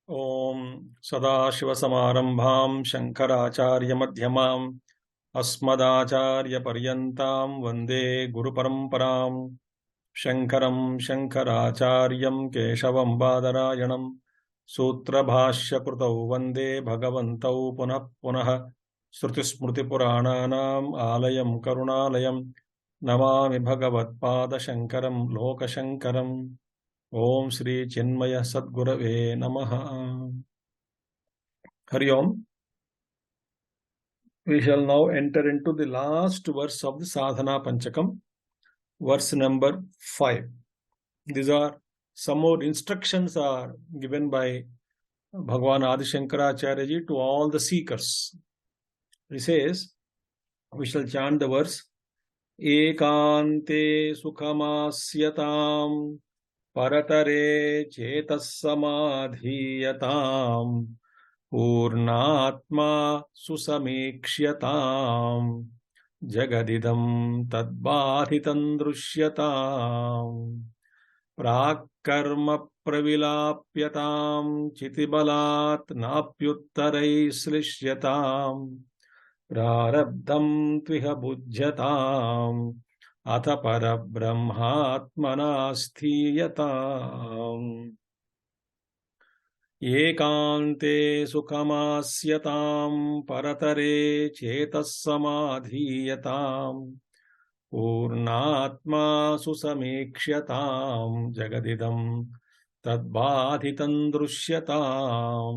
Om Sadashivasamarambham Shankaracharya Madhyamam Asmadacharya Paryantam Vande Guru Paramparam Shankaram Shankaracharyam Keshavam Badarayanam Sutra Bhashya Krutau Vande Bhagavantau Punah Punah Shruti Smriti Purananam Alayam Karunalayam Namami Bhagavat Pada Shankaram Loka Shankaram Om Shri Chinmaya Sadgurave Namaha. Hari Om. We shall now enter into the last verse of the Sadhana Panchakam, verse number 5. These are some more instructions are given by Bhagwan Adi Shankaracharya ji to all the seekers. He says, we shall chant the verse, Ekante Sukhamasyatam Paratare Chetas Samadhiyatam Purnatma Susamikshyatam Jagadidam Tadbhathitam Drusyatam Prakarma Pravilapyatam Chitibalat Napyuttarai Slishyatam Prarabdham Tviha Bujyatam Atha Parabrahmatmanasthiyatam Ekante Sukhamasyatam Paratare Chetas Samadhiyatam Purnatma Susamikshyatam Jagadidam Tadbhathitam Drusyatam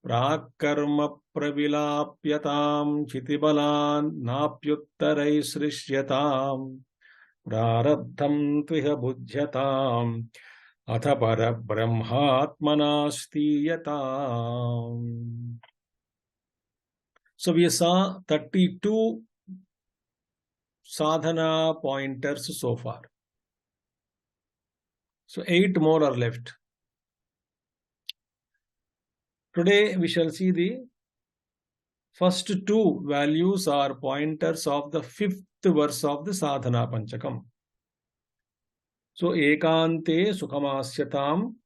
Prakarma Pravilapyatam Chitibalan Napyuttarai Srishyatam Prarabdham Tviha Bujyatam Atha Parabrahmatmanasthiyatam. So we saw 32 sadhana pointers so far. So 8 more are left. Today we shall see the first 2 values or pointers of the 5th verse of the Sadhana Panchakam. So Ekante Sukhamasyatam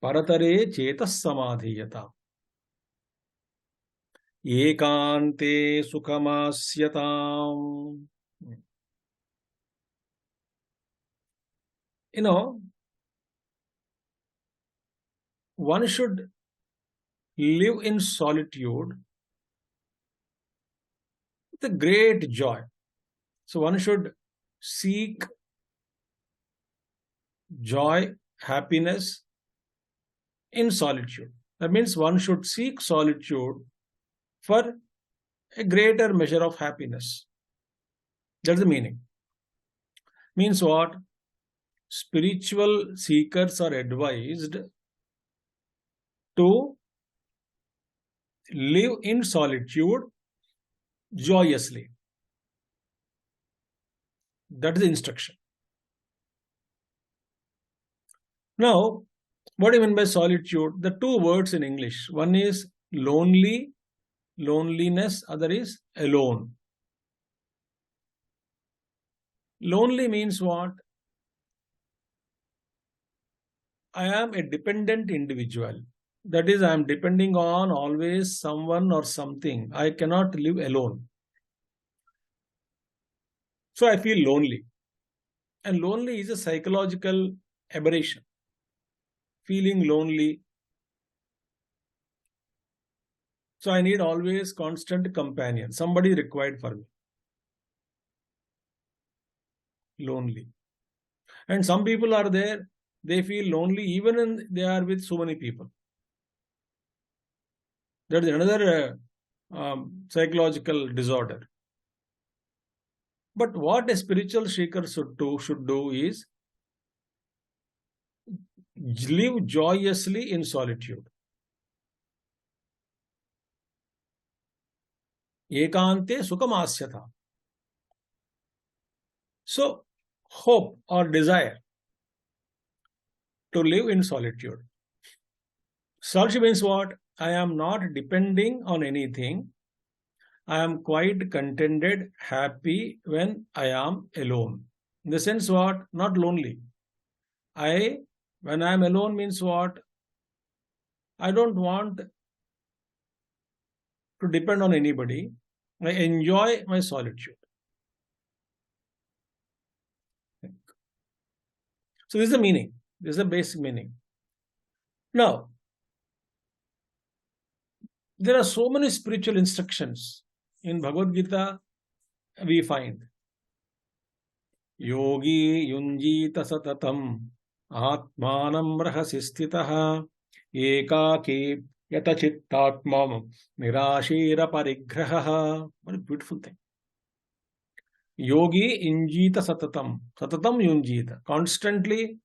Paratare Chetas Samadhiyatam. Ekante Sukhamasyatam. You know, one should live in solitude with a great joy. So one should seek joy, happiness in solitude. That means one should seek solitude for a greater measure of happiness. That's the meaning. Means what? Spiritual seekers are advised to live in solitude joyously. That is the instruction. Now, what do you mean by solitude? The 2 words in English. One is lonely, loneliness, other is alone. Lonely means what? I am a dependent individual. That is, I am depending on always someone or something. I cannot live alone. So I feel lonely. And lonely is a psychological aberration. Feeling lonely. So I need always constant companion. Somebody required for me. Lonely. And some people are there, they feel lonely even when they are with so many people. That is another psychological disorder. But what a spiritual seeker should do is live joyously in solitude. Ekante Sukhamasyatam. So, hope or desire to live in solitude. Solitude means what? I am not depending on anything. I am quite contented, happy when I am alone. In the sense what? Not lonely. When I am alone means what? I don't want to depend on anybody. I enjoy my solitude. So this is the meaning. This is the basic meaning. Now, there are so many spiritual instructions in Bhagavad Gita. We find yogi yunjita satatam atmanam rahasi stitaha ekaki yatachittatmam nirashira parigraha. What a beautiful thing. Yogi yunjita satatam. Satatam yunjita. Constantly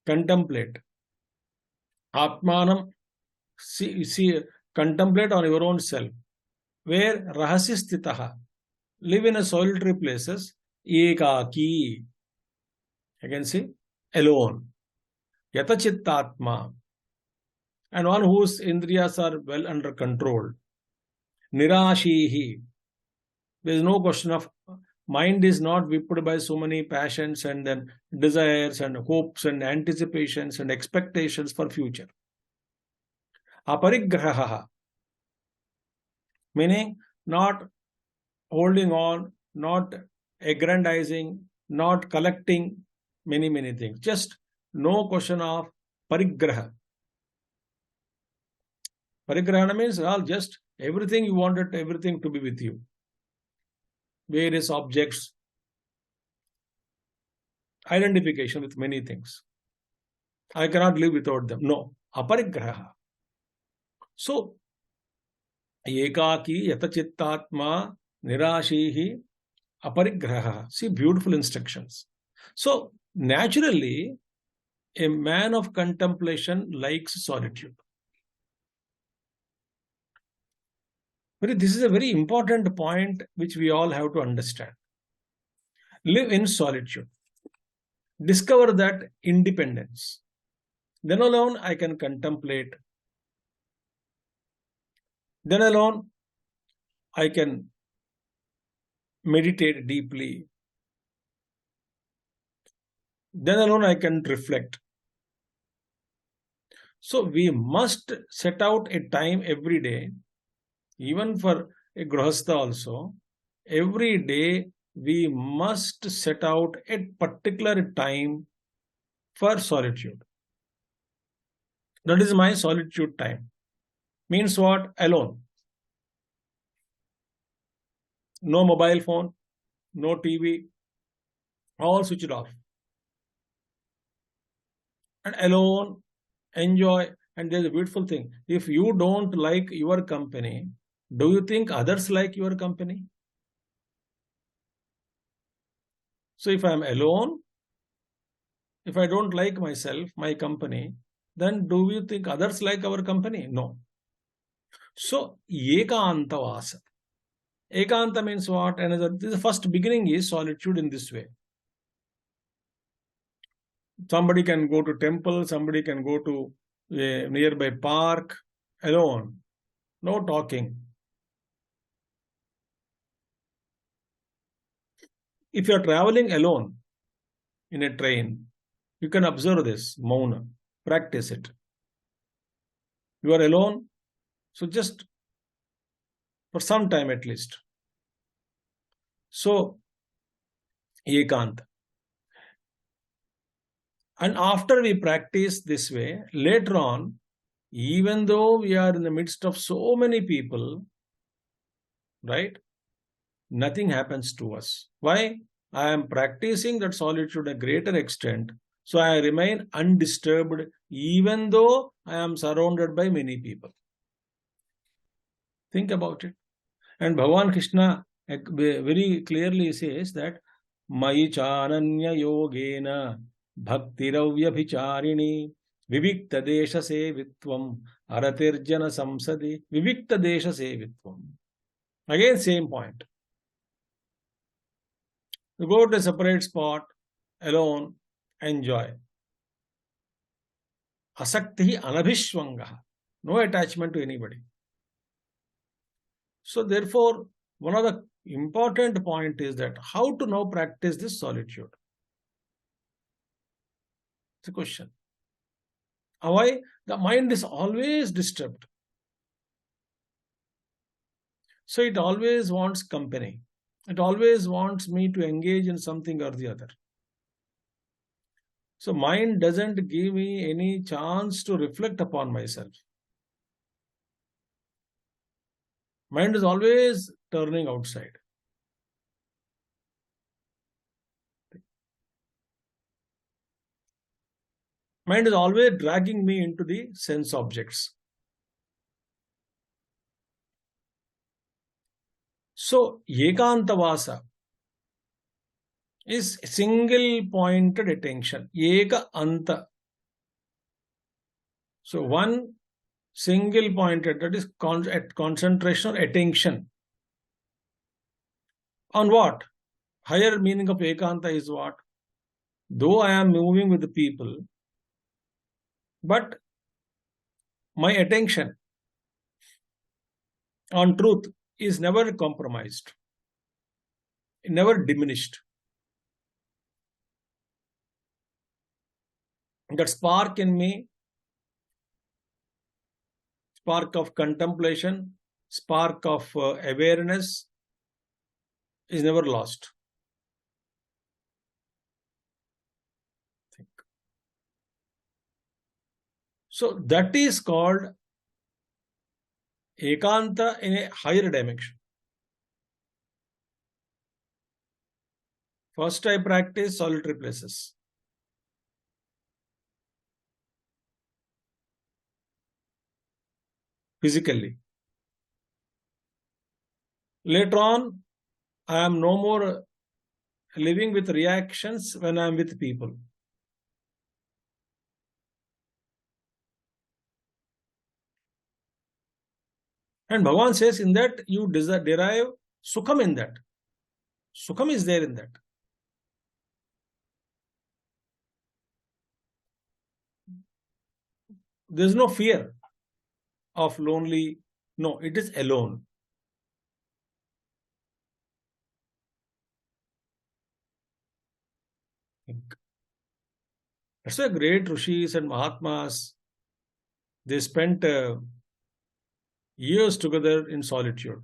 contemplate. Atmanam. See, contemplate on your own self. Where rahasi stitaha. Live in a solitary places. Ekaki. You can see alone. Yatachittatma. And one whose indriyas are well under control. Nirashihi. There is no question of mind is not whipped by so many passions and then desires and hopes and anticipations and expectations for future. Aparigraha. Meaning not holding on, not aggrandizing, not collecting many things. Just no question of parigraha. Parigrahana means just everything you wanted, everything to be with you. Various objects, identification with many things. I cannot live without them. No, aparigraha. So, ekaki yatachittatma nirashihi aparigraha. See, beautiful instructions. So, naturally, a man of contemplation likes solitude. But this is a very important point which we all have to understand. Live in solitude. Discover that independence. Then alone I can contemplate. Then alone I can meditate deeply. Then alone I can reflect. So we must set out a time every day, even for a grahastha also. Every day we must set out a particular time for solitude. That is my solitude time. Means what? Alone. No mobile phone, no TV, all switched off. And alone, enjoy. And there's a beautiful thing. If you don't like your company, do you think others like your company? So if I'm alone, if I don't like myself, my company, then do you think others like our company? No. So, ekanta vasa. Ekanta means what? Another, the first beginning is solitude in this way. Somebody can go to temple, somebody can go to a nearby park, alone. No talking. If you are traveling alone in a train, you can observe this, mauna, practice it. You are alone, so just for some time at least. So, ekanta. And after we practice this way, later on, even though we are in the midst of so many people, right? Nothing happens to us. Why? I am practicing that solitude to a greater extent. So I remain undisturbed even though I am surrounded by many people. Think about it. And Bhagavan Krishna very clearly says that Mai chananya yogena bhaktiravya vivikta desha sevitvam aratirjana samsadi vivikta desha sevitvam. Again, same point. You go to a separate spot, alone, enjoy. Asakti anabhishwangaha. No attachment to anybody. So therefore, one of the important point is that how to now practice this solitude. It's a question. Why? The mind is always disturbed. So it always wants company. It always wants me to engage in something or the other. So mind doesn't give me any chance to reflect upon myself. Mind is always turning outside. Mind is always dragging me into the sense objects. So ekantavasa is single pointed attention. Eka anta. So one single pointed, that is concentration or attention. On what? Higher meaning of ekanta is what? Though I am moving with the people, but my attention on truth is never compromised, never diminished. That spark in me, spark of contemplation, spark of awareness is never lost. So that is called ekanta in a higher dimension. First I practice solitary places. Physically. Later on, I am no more living with reactions when I am with people. And Bhagavan says in that you derive sukham in that. Sukham is there in that. There is no fear of lonely. No, it is alone. That's why great rishis and mahatmas, they spent years together in solitude,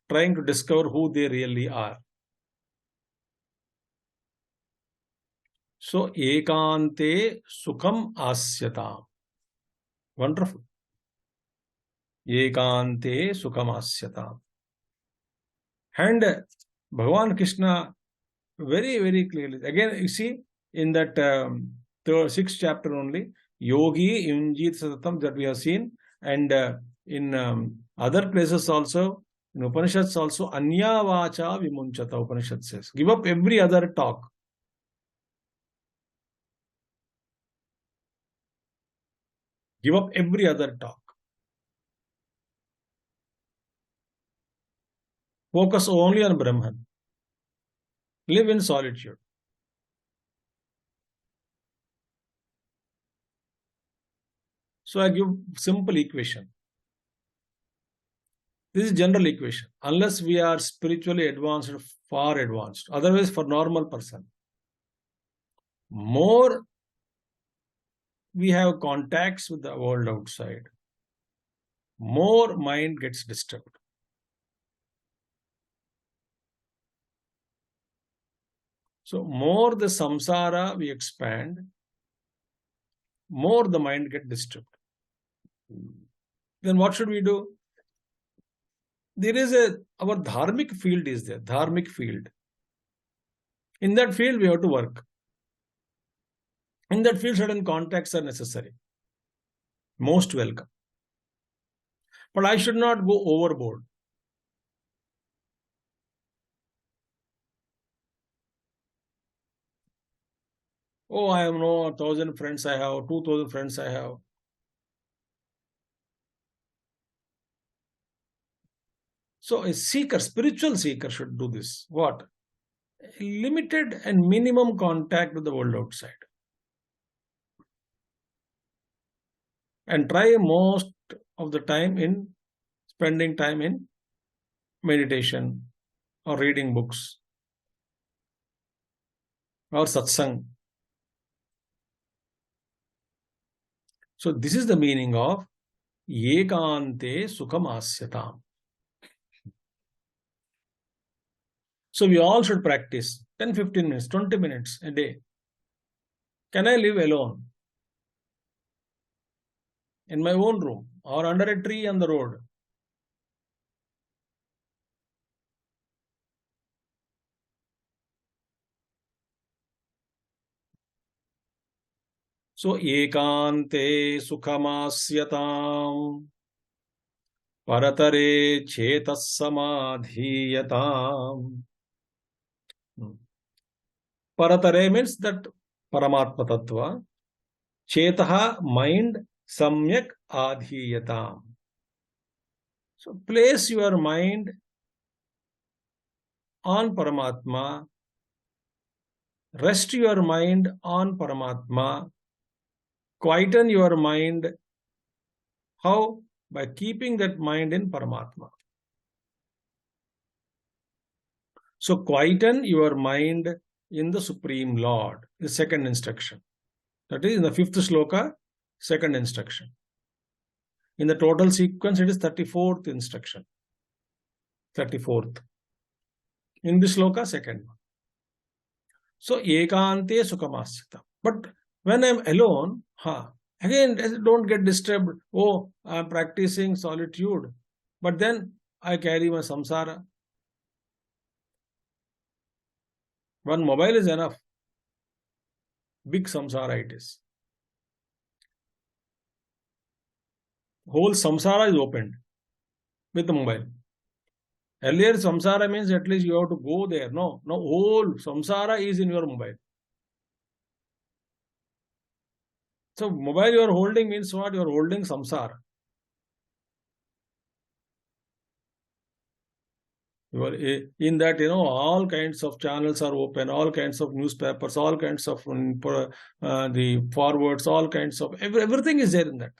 trying to discover who they really are. So, ekante sukham asyatam. Wonderful. Ekante sukham asyatam. And Bhagavan Krishna very, very clearly, again, you see, in that sixth chapter only, Yogi Yunjit Satatam that we have seen, and in other places also, in Upanishads also, Anya Vacha Vimunchata, Upanishad says, give up every other talk. Give up every other talk. Focus only on Brahman. Live in solitude. So I give simple equation. This is general equation. Unless we are spiritually advanced, far advanced. Otherwise, for normal person, more we have contacts with the world outside, more mind gets disturbed. So more the samsara we expand, more the mind gets disturbed. Then what should we do? There is our dharmic field is there, dharmic field. In that field, we have to work. In that field, certain contacts are necessary. Most welcome. But I should not go overboard. Oh, I have 1,000 friends I have, 2,000 friends I have. So a seeker, spiritual seeker should do this. What? Limited and minimum contact with the world outside. And try most of the time in spending time in meditation or reading books or satsang. So this is the meaning of ekante sukhamasyatam. So we all should practice 10, 15 minutes, 20 minutes a day. Can I live alone in my own room or under a tree on the road? So ekante sukhamasyatam paratare chetas samadhiyatam. Paratare means that Paramatma Tattva. Chetaha, mind, samyak adhiyatam. So place your mind on Paramatma, rest your mind on Paramatma, quieten your mind. How? By keeping that mind in Paramatma. So quieten your mind in the Supreme Lord, the second instruction. That is in the 5th sloka, second instruction. In the total sequence, it is 34th instruction. 34th. In this sloka, second one. So, ekante sukhamasyatam. But when I am alone, again, don't get disturbed. Oh, I am practicing solitude. But then I carry my samsara. One mobile is enough. Big samsara it is. Whole samsara is opened with the mobile. Earlier, samsara means at least you have to go there. No, whole samsara is in your mobile. So, mobile you are holding means what? You are holding samsara. You are in that, all kinds of channels are open, all kinds of newspapers, all kinds of the forwards, all kinds of everything is there in that.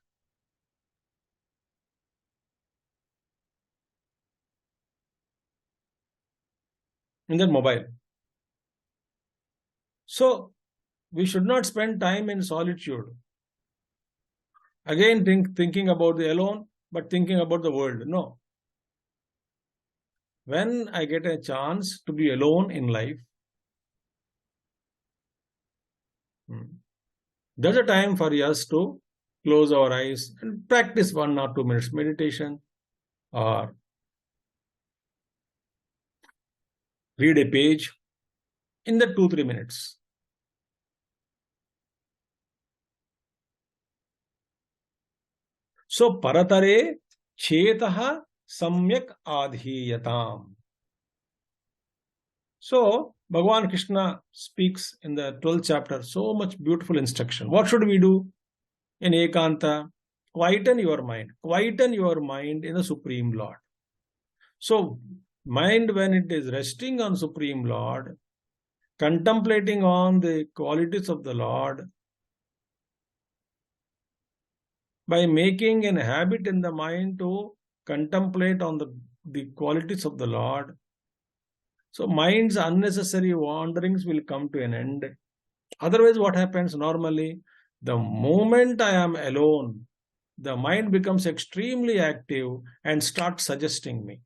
In that mobile. So, we should not spend time in solitude. Again, thinking about the alone, but thinking about the world. No. When I get a chance to be alone in life, there's a time for us to close our eyes and practice 1 or 2 minutes meditation or read a page in the 2-3 minutes. So, paratare chetaha samyak adhiyatam. So, Bhagavan Krishna speaks in the 12th chapter so much beautiful instruction. What should we do in Ekanta? Quieten your mind. Quieten your mind in the Supreme Lord. So, mind when it is resting on Supreme Lord, contemplating on the qualities of the Lord, by making an habit in the mind to contemplate on the qualities of the Lord, so mind's unnecessary wanderings will come to an end. Otherwise, what happens normally? The moment I am alone, the mind becomes extremely active and starts suggesting me.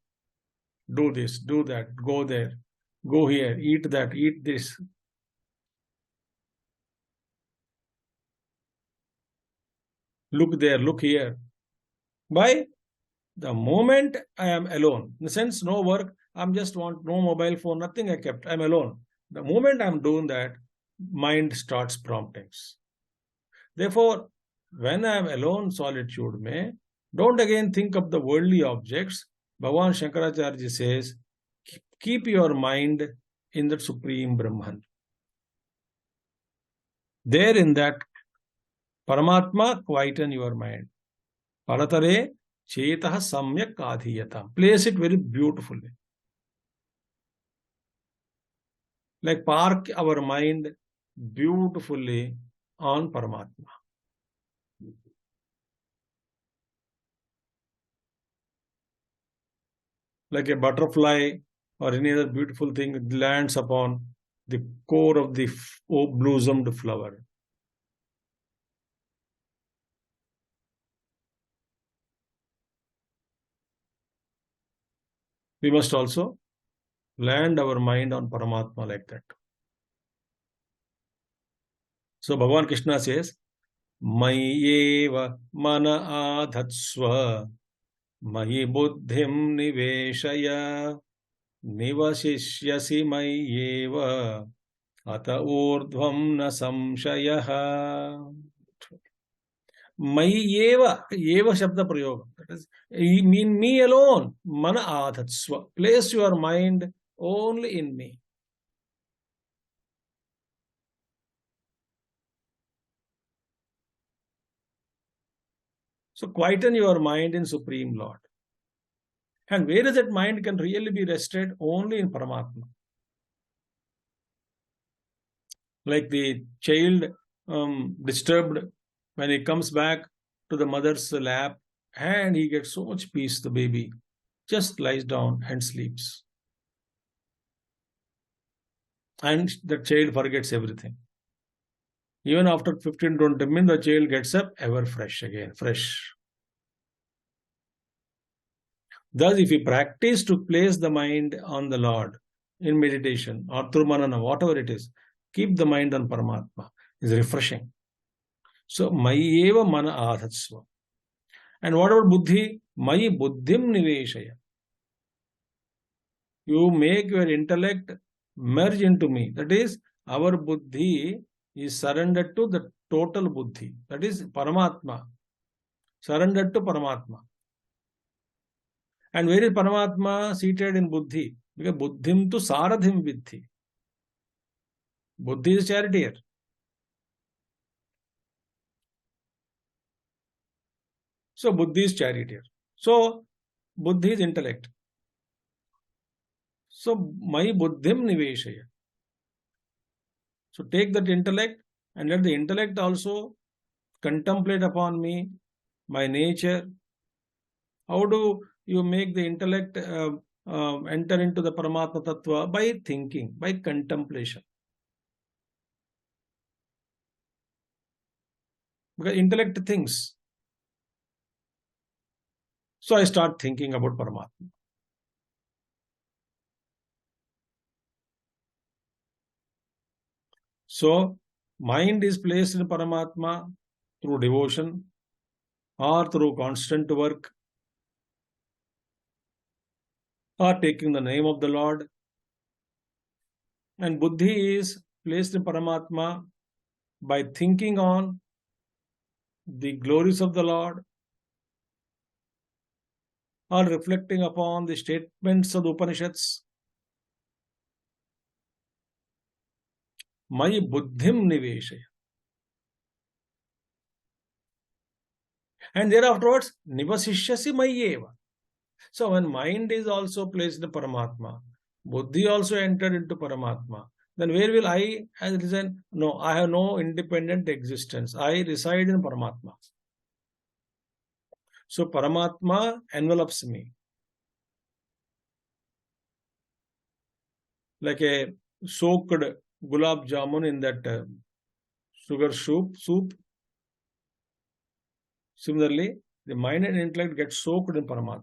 Do this, do that, go there, go here, eat that, eat this. Look there, look here. By the moment I am alone, in the sense no work, I'm just want no mobile phone, nothing I kept, I'm alone. The moment I'm doing that, mind starts promptings. Therefore, when I am alone, solitude don't again think of the worldly objects. Bhagavan Shankaracharya says, keep your mind in the Supreme Brahman. There in that Paramatma, quieten your mind. Paratare chetaha samyak adhiyata. Place it very beautifully. Like park our mind beautifully on Paramatma. Like a butterfly or any other beautiful thing lands upon the core of the blossomed flower. we must also land our mind on Paramatma like that. So Bhagavan Krishna says, Mayyeva mana adhatsva mayi buddhim niveshaya nivasishyasi mayyeva ata urdhvam na samshayaha. Mayyeva, eva shabda prayoga. That is, mean me alone. Mana adhatsva. Place your mind only in me. So quieten your mind in Supreme Lord. And where is that mind can really be rested? Only in Paramatma. Like the child disturbed when he comes back to the mother's lap and he gets so much peace, the baby just lies down and sleeps. And the child forgets everything. Even after 15-20 minutes, the child gets up ever fresh again, fresh. Thus, if we practice to place the mind on the Lord in meditation or through manana, whatever it is, keep the mind on Paramatma. It's refreshing. So, Mayi eva mana adhatsva. And what about buddhi? Mayi buddhim niveshaya. You make your intellect merge into me. That is, our buddhi is surrendered to the total buddhi. That is Paramatma. Surrendered to Paramatma. And where is Paramatma seated in buddhi? Because buddhim tu saradhim vidhi. Buddhi is charioteer. So buddhi is charioteer. So buddhi is intellect. So my buddhim niveshaya. So take that intellect and let the intellect also contemplate upon me, my nature. How do you make the intellect enter into the Paramatma Tattva? By thinking, by contemplation. Because intellect thinks. So I start thinking about Paramatma. So mind is placed in Paramatma through devotion or through constant work or taking the name of the Lord. And buddhi is placed in Paramatma by thinking on the glories of the Lord or reflecting upon the statements of the Upanishads. Mayi buddhim niveshaya. And thereafterwards, nivasishyasi mayyeva. So when mind is also placed in Paramatma, buddhi also entered into Paramatma, then where will I reside? No, I have no independent existence. I reside in Paramatma. So Paramatma envelops me. Like a soaked gulab jamun in that sugar soup. Similarly, the mind and intellect get soaked in Paramatma.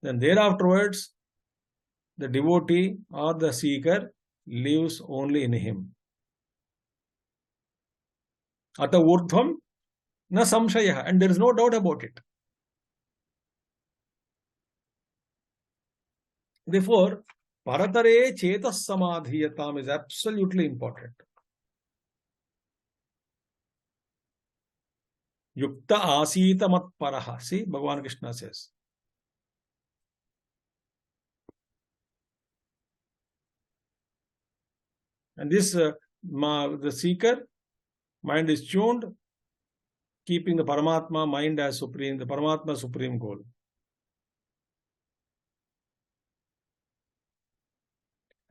Then thereafterwards, the devotee or the seeker lives only in him. Ata urdhvam na samshaya, and there is no doubt about it. Therefore, paratare chetas samadhiyatam is absolutely important. Yukta asita mat paraha. See, Bhagavan Krishna says. And this, the seeker, mind is tuned, keeping the Paramatma mind as supreme, the Paramatma supreme goal.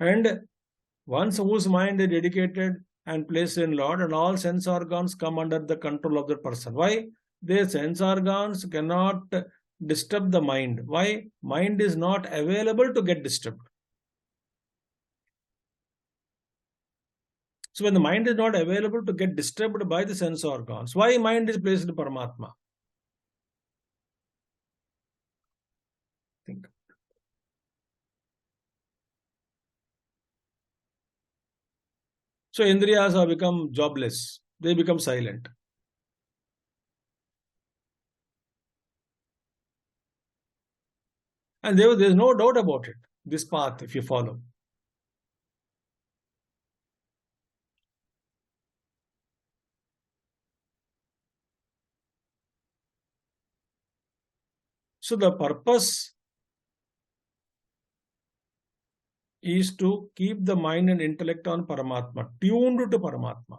And once whose mind is dedicated and placed in Lord, and all sense organs come under the control of the person. Why? Their sense organs cannot disturb the mind. Why? Mind is not available to get disturbed. So when the mind is not available to get disturbed by the sense organs, why mind is placed in Paramatma? Think. So Indriyas have become jobless. They become silent. And there's no doubt about it. This path, if you follow. So the purpose is to keep the mind and intellect on Paramatma, tuned to Paramatma.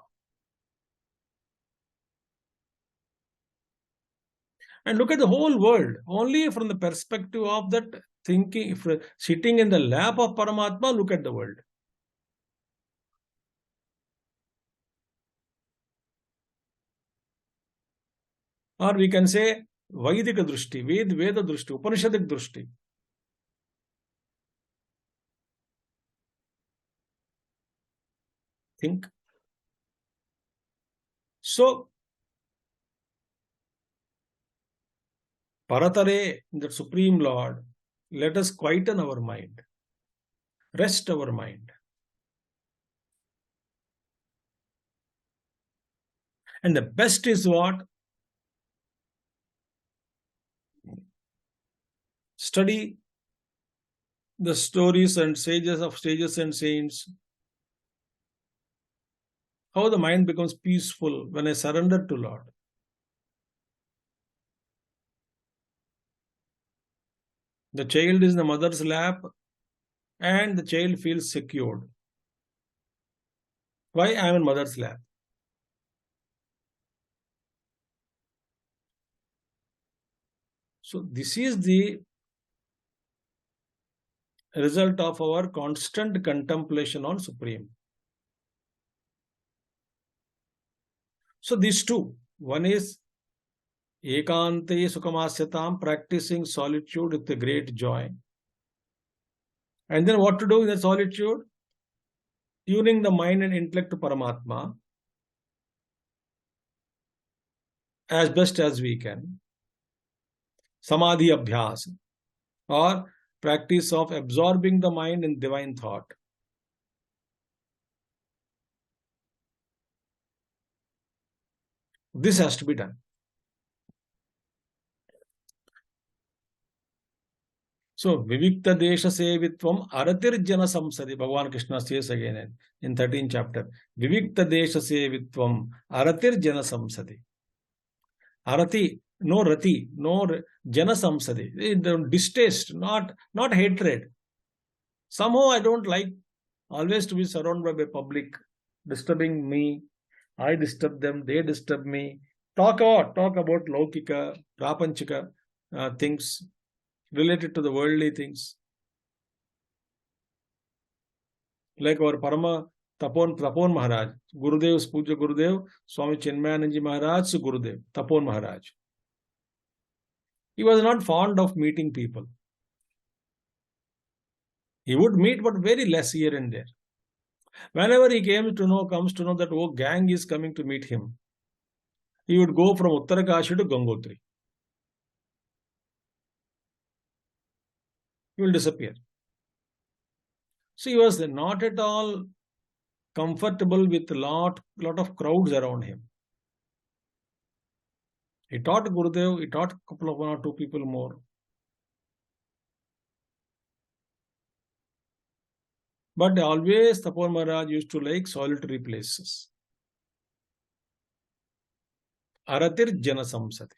And look at the whole world, only from the perspective of that thinking, if sitting in the lap of Paramatma, look at the world. Or we can say Vaidika Drushti, Veda Drushti, Upanishadic Drushti. Think. So, Paratare, the Supreme Lord, let us quieten our mind, rest our mind. And the best is what? Study the stories and sages and saints. How the mind becomes peaceful when I surrender to Lord. The child is in the mother's lap and the child feels secured. Why I am in mother's lap? So this is the result of our constant contemplation on Supreme. So these two, one is Ekante Sukhamasyatam, practicing solitude with a great joy. And then what to do in the solitude? Tuning the mind and intellect to Paramatma as best as we can. Samadhi Abhyas, or practice of absorbing the mind in divine thought. This has to be done. So, Vivikta Desha Sevitvam Aratirjana Samsadi, Bhagavan Krishna says again in 13th chapter. Vivikta Desha Sevitvam Aratirjana Samsadi. Arati, no rati, no jana samsadi. Distaste, not hatred. Somehow I don't like always to be surrounded by public, disturbing me. I disturb them, they disturb me. Talk about Laukika, Prapanchika things related to the worldly things. Like our Parama Tapon Maharaj, Gurudev's Puja Gurudev, Swami Chinmayananji Maharaj's Gurudev, Tapon Maharaj. He was not fond of meeting people. He would meet, but very less here and there. Whenever he comes to know that gang is coming to meet him, he would go from Uttarakashi to Gangotri. He will disappear. So he was not at all comfortable with a lot of crowds around him. He taught Gurudev, he taught a couple of 1 or 2 people more. But always Tapon Maharaj used to like solitary places. Aratir Jana Samsati.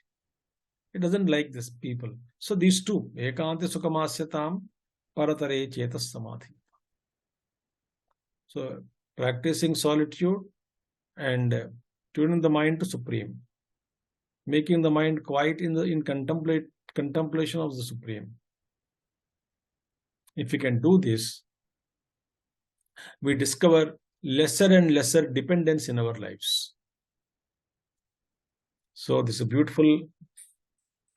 He doesn't like this people. So these two, Ekante Sukhamasyatam, Paratare Chetas Samadhi. So practicing solitude and tuning the mind to Supreme. Making the mind quiet in contemplation of the Supreme. If we can do this, we discover lesser and lesser dependence in our lives. So this is beautiful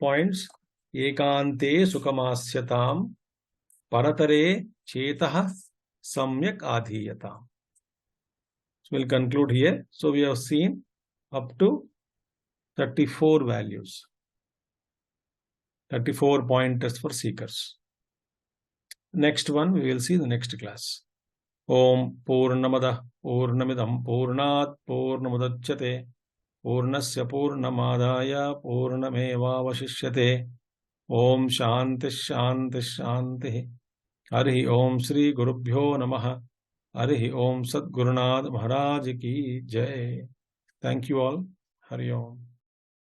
points. Ekante Sukhamasyatam, Paratare Chetah Samyak Adhiyatam. So we'll conclude here. So we have seen up to 34 values, 34 pointers for seekers. Next one we will see in the next class. Om Purnamadah Purnamidam Purnat Purnamudachyate Purnasya Purnamadaya Purnamevavashishyate. Om Shanti Shanti Shanti. Harihi Om Shri Gurubhyo Namaha. Harihi Om Sadgurunath Maharaj Ki Jai. Thank you all. Hari Om.